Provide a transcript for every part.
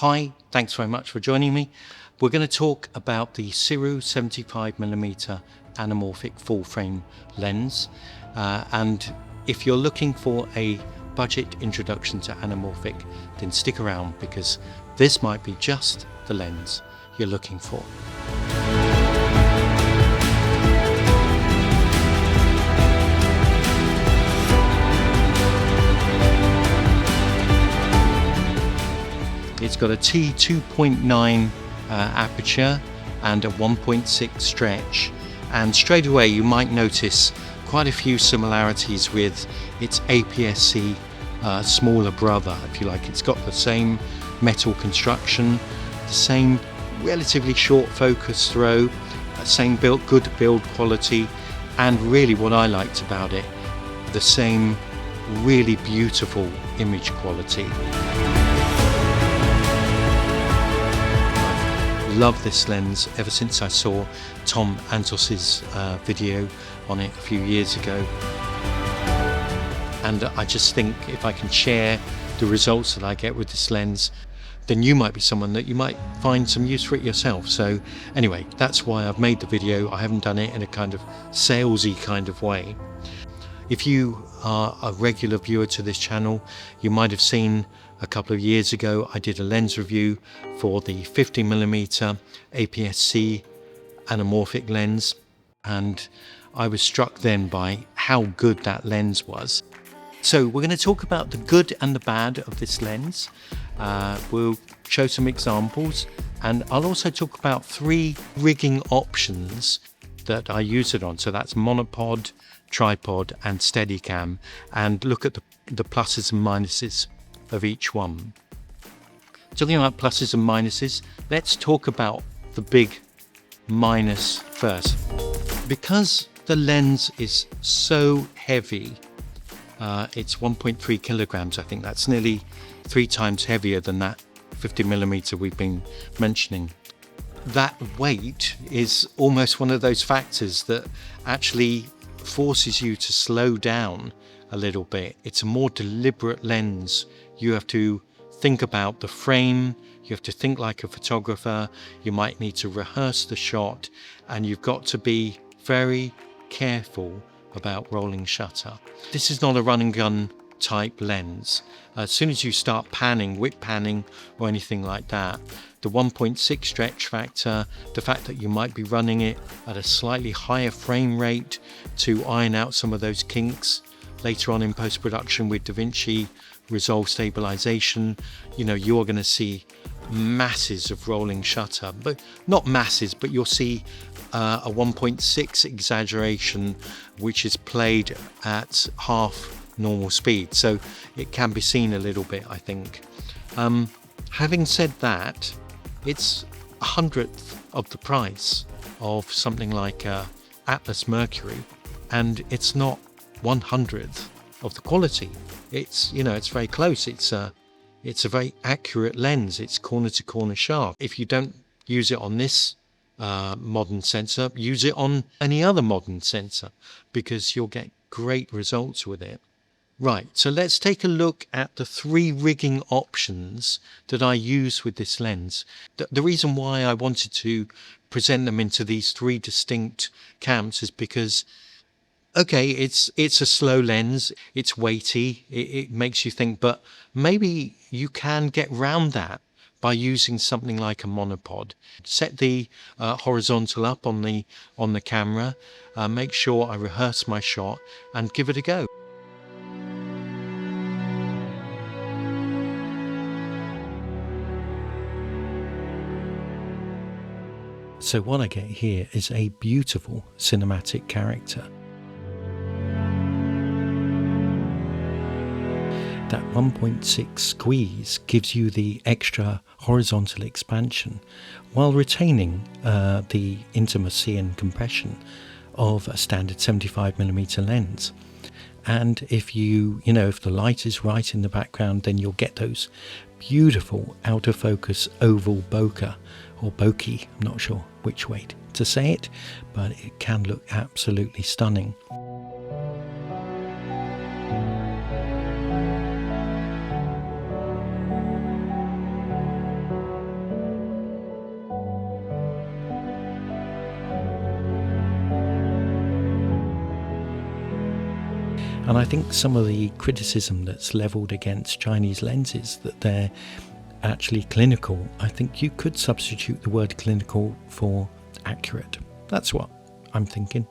Hi, thanks very much for joining me. We're going to talk about the Sirui 75mm anamorphic full frame lens, and if you're looking for a budget introduction to anamorphic, then stick around because this might be just the lens you're looking for. It's got a T2.9 aperture and a 1.6 stretch, and straight away you might notice quite a few similarities with its APS-C smaller brother, if you like. It's got the same metal construction, the same relatively short focus throw, same good build quality, and really what I liked about it, the same really beautiful image quality. Love this lens ever since I saw Tom Antos's video on it a few years ago, and I just think if I can share the results that I get with this lens, then you might be someone that you might find some use for it yourself. So anyway, that's why I've made the video. I haven't done it in a kind of salesy kind of way. If you are a regular viewer to this channel, you might have seen a couple of years ago I did a lens review for the 50mm APS-C anamorphic lens, and I was struck then by how good that lens was. So we're going to talk about the good and the bad of this lens. We'll show some examples, and I'll also talk about 3 rigging options that I use it on. So that's monopod, tripod and steadicam, and look at the pluses and minuses of each one. Talking about pluses and minuses, let's talk about the big minus first. Because the lens is so heavy, it's 1.3 kilograms, I think that's nearly 3 times heavier than that 50mm we've been mentioning. That weight is almost one of those factors that actually forces you to slow down a little bit. It's a more deliberate lens. You have to think about the frame, you have to think like a photographer, you might need to rehearse the shot, and you've got to be very careful about rolling shutter. This is not a run and gun type lens. As soon as you start panning, whip panning or anything like that, the 1.6 stretch factor, the fact that you might be running it at a slightly higher frame rate to iron out some of those kinks later on in post-production with DaVinci Resolve stabilization, you're going to see masses of rolling shutter, but not masses, but you'll see a 1.6 exaggeration which is played at half normal speed, so it can be seen a little bit, I think. Having said that, it's 100th of the price of something like Atlas Mercury, and it's not 100th of the quality. It's it's very close. It's a very accurate lens. It's corner to corner sharp. If you don't use it on this modern sensor, use it on any other modern sensor, because you'll get great results with it. Right, so let's take a look at the 3 rigging options that I use with this lens. The reason why I wanted to present them into these 3 distinct camps is because, okay, it's a slow lens, it's weighty, it makes you think, but maybe you can get round that by using something like a monopod. Set the horizontal up on the camera, make sure I rehearse my shot and give it a go. So what I get here is a beautiful cinematic character. That 1.6 squeeze gives you the extra horizontal expansion while retaining the intimacy and compression of a standard 75mm lens. And if if the light is right in the background, then you'll get those beautiful out of focus oval bokeh or bokeh, I'm not sure which way to say it, but it can look absolutely stunning. And I think some of the criticism that's levelled against Chinese lenses, that they're actually clinical, I think you could substitute the word clinical for accurate. That's what I'm thinking.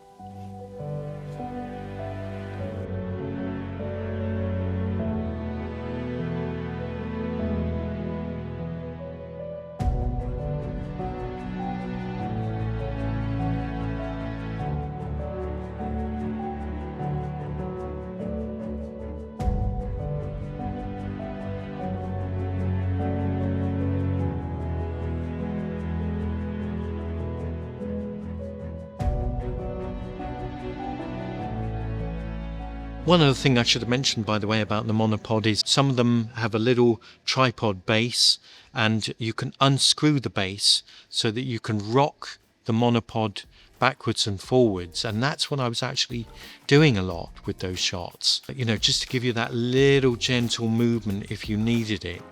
One other thing I should have mentioned, by the way, about the monopod is some of them have a little tripod base, and you can unscrew the base so that you can rock the monopod backwards and forwards, and that's what I was actually doing a lot with those shots, you know, just to give you that little gentle movement if you needed it.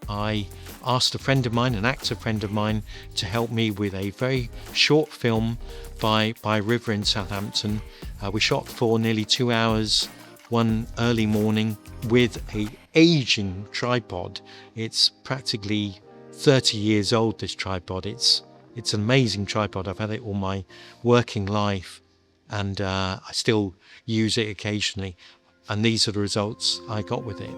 I asked a friend of mine, an actor friend of mine, to help me with a very short film by river in Southampton. We shot for nearly 2 hours one early morning with a aging tripod. It's practically 30 years old, this tripod. It's an amazing tripod. I've had it all my working life, and I still use it occasionally, and these are the results I got with it.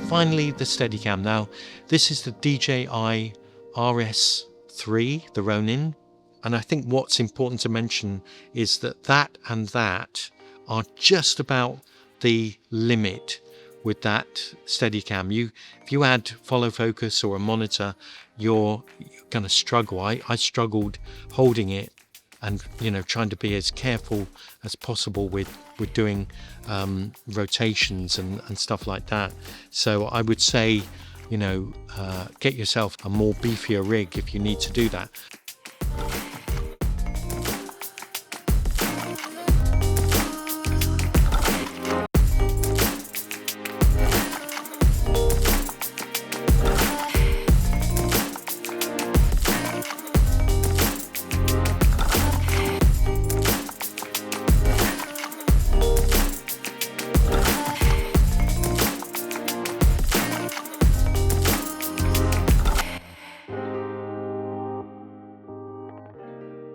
Finally, the Steadicam. Now, this is the DJI RS3, the Ronin, and I think what's important to mention is that that and that are just about the limit with that Steadicam. If you add follow focus or a monitor, you're going to struggle. I struggled holding it, and trying to be as careful as possible with doing rotations and stuff like that. So I would say, get yourself a more beefier rig if you need to do that.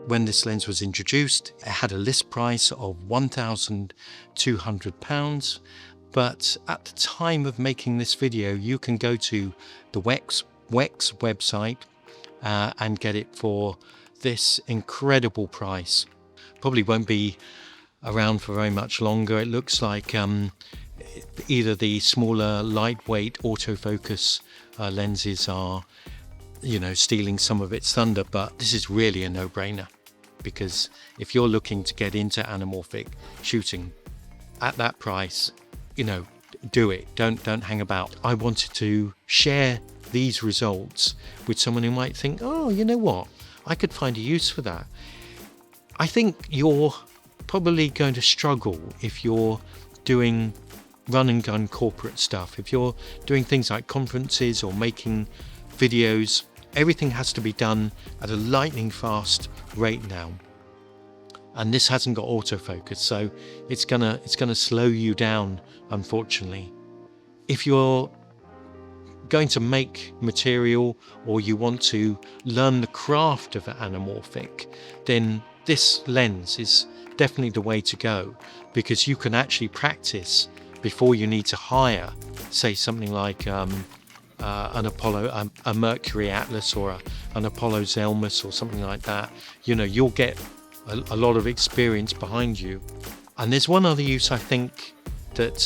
When this lens was introduced, it had a list price of £1,200, but at the time of making this video, you can go to the Wex website and get it for this incredible price. Probably won't be around for very much longer. It looks like either the smaller lightweight autofocus lenses are you know, stealing some of its thunder, but this is really a no-brainer, because if you're looking to get into anamorphic shooting at that price, you know, do it. Don't hang about. I wanted to share these results with someone who might think, oh, you know what, I could find a use for that. I think you're probably going to struggle if you're doing run and gun corporate stuff. If you're doing things like conferences or making videos, everything has to be done at a lightning fast rate now, and this hasn't got autofocus, so it's gonna slow you down, unfortunately. If you're going to make material, or you want to learn the craft of anamorphic, then this lens is definitely the way to go, because you can actually practice before you need to hire, say, something like an Apollo, a Mercury Atlas, or an Apollo Zelmus or something like that. You know, you'll get a lot of experience behind you. And there's one other use, I think, that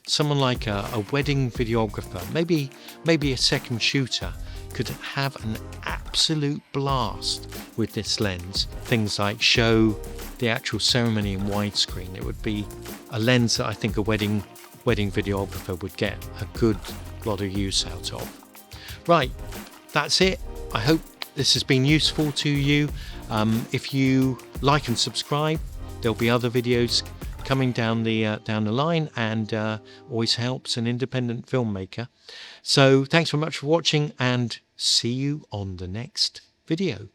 someone like a wedding videographer, maybe a second shooter, could have an absolute blast with this lens. Things like show the actual ceremony in widescreen. It would be a lens that I think a wedding videographer would get a good lot of use out of. Right, that's it. I hope this has been useful to you. If you like and subscribe, there'll be other videos coming down the line, and always helps an independent filmmaker. So thanks very much for watching, and see you on the next video.